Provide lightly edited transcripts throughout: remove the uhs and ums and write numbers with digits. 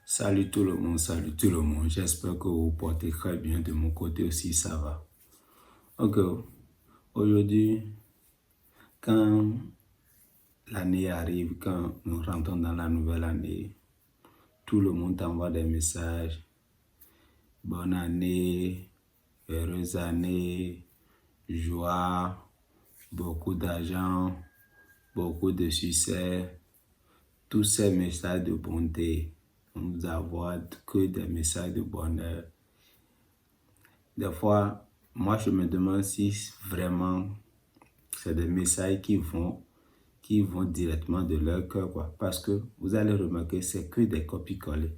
Salut tout le monde, salut tout le monde. J'espère que vous vous portez très bien. De mon côté aussi, ça va. Ok, aujourd'hui, quand l'année arrive, quand nous rentrons dans la nouvelle année, tout le monde t'envoie des messages. Bonne année, heureuse année, joie, beaucoup d'argent, beaucoup de succès. Tous ces messages de bonté, on nous envoie que des messages de bonheur. Des fois, moi, je me demande si vraiment c'est des messages qui vont directement de leur cœur, quoi. Parce que vous allez remarquer, c'est que des copies-collées.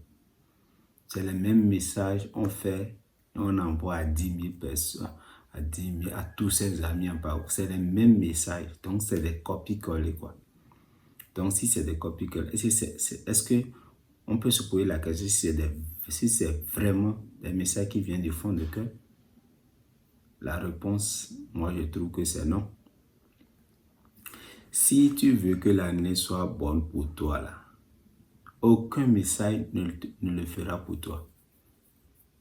C'est les mêmes messages, on envoie à 10 000 personnes, à 10 000, à tous ses amis en parole. C'est les mêmes messages. Donc, c'est des copies-collées, quoi. Donc, si c'est des copies-collées, est-ce que on peut se poser la question si c'est vraiment des messages qui viennent du fond de cœur? La réponse, moi, je trouve que c'est non. Si tu veux que l'année soit bonne pour toi, là, aucun message ne le fera pour toi.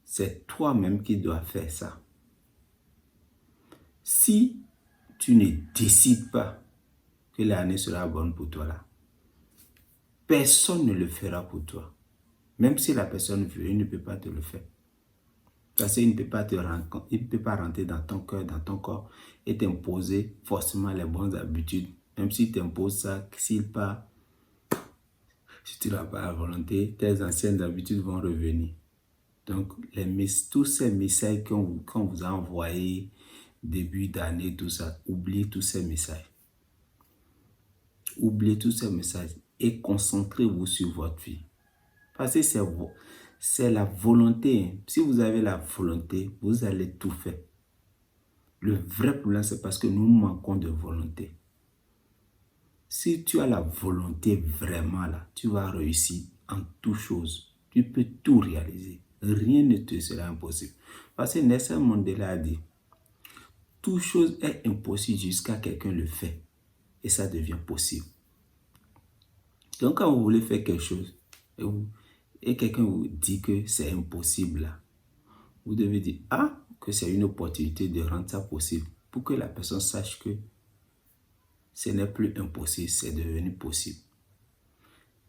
C'est toi-même qui dois faire ça. Si tu ne décides pas que l'année sera bonne pour toi, là, personne ne le fera pour toi. Même si la personne veut, il ne peut pas te le faire. Parce qu'il ne peut pas rentrer dans ton cœur, dans ton corps et t'imposer forcément les bonnes habitudes. Même s'il t'impose ça, si tu n'as pas la volonté, tes anciennes habitudes vont revenir. Donc, tous ces messages qu'on vous a envoyés début d'année, tout ça, oubliez tous ces messages. Oubliez tous ces messages et concentrez-vous sur votre vie. Parce que c'est la volonté. Si vous avez la volonté, vous allez tout faire. Le vrai problème, c'est parce que nous manquons de volonté. Si tu as la volonté vraiment là, tu vas réussir en toutes choses. Tu peux tout réaliser. Rien ne te sera impossible. Parce que Nelson Mandela a dit, toute chose est impossible jusqu'à quelqu'un le fait. Et ça devient possible. Donc quand vous voulez faire quelque chose, et quelqu'un vous dit que c'est impossible là, vous devez dire, que c'est une opportunité de rendre ça possible. Pour que la personne sache que ce n'est plus impossible, c'est devenu possible.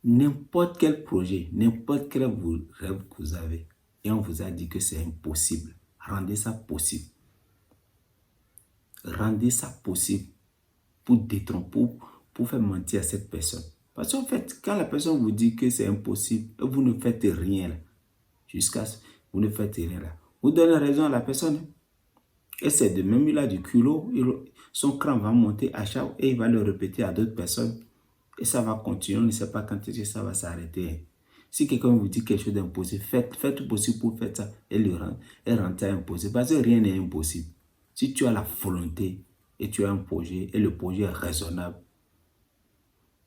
N'importe quel projet, n'importe quel rêve que vous avez, et on vous a dit que c'est impossible, rendez ça possible. Rendez ça possible pour détromper, pour faire mentir à cette personne. Parce qu'en fait, quand la personne vous dit que c'est impossible, vous ne faites rien là. Vous ne faites rien là. Vous donnez raison à la personne. Et c'est de même, il a du culot, son cran va monter à chaque et il va le répéter à d'autres personnes. Et ça va continuer, on ne sait pas quand est-ce que ça va s'arrêter. Si quelqu'un vous dit quelque chose d'impossible, faites tout possible pour faire ça et rendre ça impossible. Parce que rien n'est impossible. Si tu as la volonté et tu as un projet et le projet est raisonnable,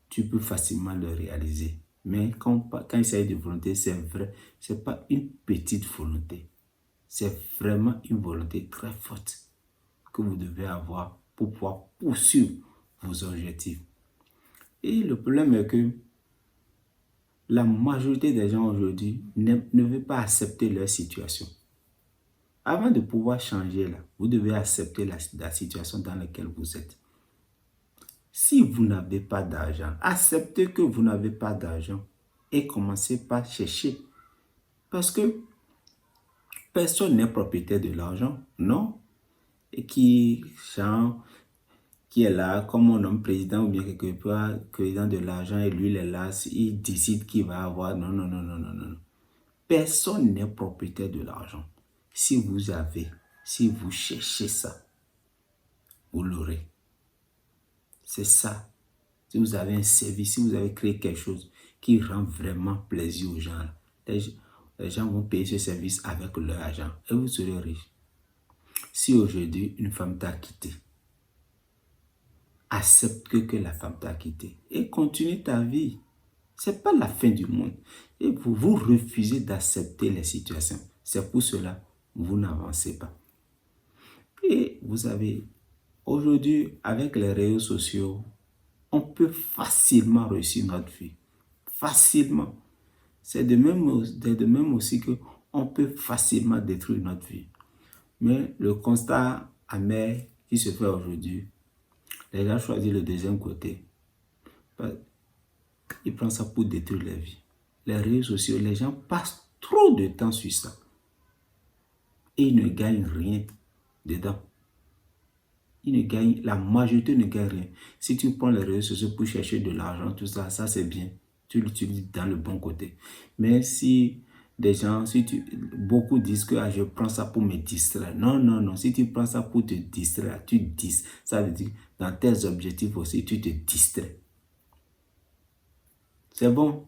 tu peux facilement le réaliser. Mais quand il s'agit de volonté, c'est vrai, ce n'est pas une petite volonté. C'est vraiment une volonté très forte que vous devez avoir pour pouvoir poursuivre vos objectifs. Et le problème est que la majorité des gens aujourd'hui ne veulent pas accepter leur situation. Avant de pouvoir changer, là, vous devez accepter la situation dans laquelle vous êtes. Si vous n'avez pas d'argent, acceptez que vous n'avez pas d'argent et commencez par chercher. Parce que personne n'est propriétaire de l'argent, non? Et qui est là comme un homme président ou bien quelque part président de l'argent et lui il est là, il décide qu'il va avoir. Non, non, non, non, non, non. Personne n'est propriétaire de l'argent. Si vous cherchez ça, vous l'aurez. C'est ça. Si vous avez un service, si vous avez créé quelque chose qui rend vraiment plaisir aux gens, les gens vont payer ce service avec leur argent et vous serez riche. Si aujourd'hui une femme t'a quitté, accepte que la femme t'a quitté et continue ta vie. Ce n'est pas la fin du monde. Et vous refusez d'accepter les situations. C'est pour cela que vous n'avancez pas. Et vous savez, aujourd'hui, avec les réseaux sociaux, on peut facilement réussir notre vie. Facilement. C'est de même aussi que on peut facilement détruire notre vie. Mais le constat amer qui se fait aujourd'hui, les gens choisissent le deuxième côté. Ils prennent ça pour détruire leur vie. Les réseaux sociaux, les gens passent trop de temps sur ça. Et ils ne gagnent rien dedans. La majorité ne gagne rien. Si tu prends les réseaux sociaux pour chercher de l'argent, tout ça, ça c'est bien. Tu l'utilises dans le bon côté. Mais si beaucoup disent que je prends ça pour me distraire. Non, non, non. Si tu prends ça pour te distraire, ça veut dire que dans tes objectifs aussi, tu te distrais. C'est bon.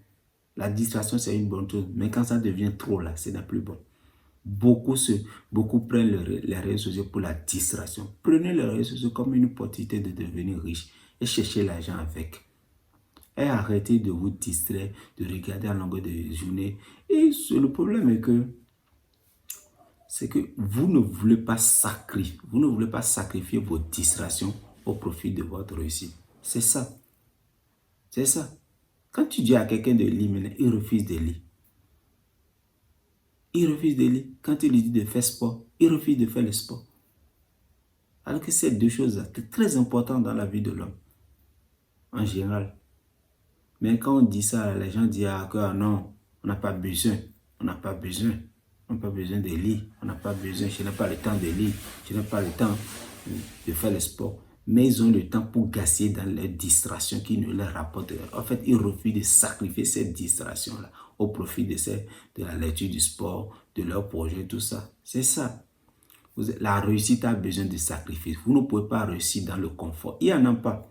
La distraction, c'est une bonne chose. Mais quand ça devient trop là, ce n'est plus bon. Beaucoup prennent les réseaux sociaux pour la distraction. Prenez les réseaux sociaux comme une opportunité de devenir riche et cherchez l'argent avec. Et arrêtez de vous distraire, de regarder à longueur de journée. Et le problème est que vous ne voulez pas sacrifier vos distractions au profit de votre réussite. C'est ça. C'est ça. Quand tu dis à quelqu'un de lire, maintenant, il refuse de lire. Il refuse de lire. Quand tu lui dis de faire sport, il refuse de faire le sport. Alors que ces deux choses-là, c'est très important dans la vie de l'homme, en général. Mais quand on dit ça, les gens disent que non, on n'a pas besoin. On n'a pas besoin. On n'a pas besoin de lire. On n'a pas besoin. Je n'ai pas le temps de lire. Je n'ai pas le temps de faire le sport. Mais ils ont le temps pour gaspiller dans les distractions qui ne leur rapportent rien. En fait, ils refusent de sacrifier cette distraction-là au profit de la lecture du sport, de leur projet, tout ça. C'est ça. La réussite a besoin de sacrifices. Vous ne pouvez pas réussir dans le confort. Il n'y en a pas.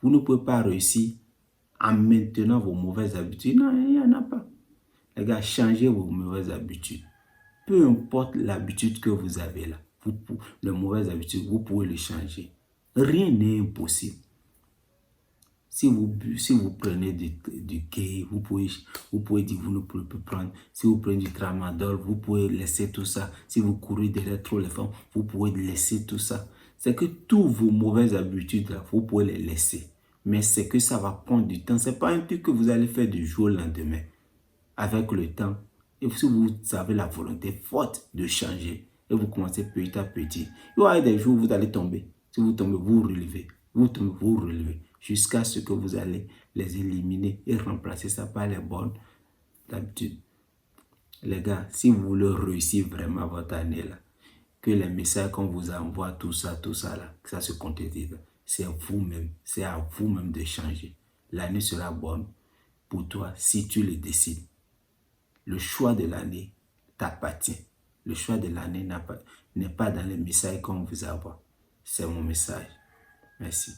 Vous ne pouvez pas réussir en maintenant vos mauvaises habitudes. Non, il n'y en a pas. Les gars, changez vos mauvaises habitudes. Peu importe l'habitude que vous avez là, les mauvaises habitudes, vous pouvez les changer. Rien n'est impossible. Si vous prenez du gay, vous pouvez dire vous ne pouvez plus prendre. Si vous prenez du tramadol, vous pouvez laisser tout ça. Si vous courez derrière trop les femmes, vous pouvez laisser tout ça. C'est que toutes vos mauvaises habitudes, là, vous pouvez les laisser. Mais c'est que ça va prendre du temps. Ce n'est pas un truc que vous allez faire du jour au lendemain. Avec le temps, et si vous avez la volonté forte de changer, et vous commencez petit à petit, il y aura des jours où vous allez tomber. Si vous tombez, vous relevez. Vous tombez, vous relevez. Jusqu'à ce que vous allez les éliminer et remplacer ça par les bonnes habitudes. Les gars, si vous voulez réussir vraiment votre année là, que les messages qu'on vous envoie, tout ça là, que ça se concrétise, c'est vous-même, c'est à vous-même de changer. L'année sera bonne pour toi si tu le décides. Le choix de l'année t'appartient. Le choix de l'année n'est pas dans les messages qu'on vous envoie. C'est mon message. Merci.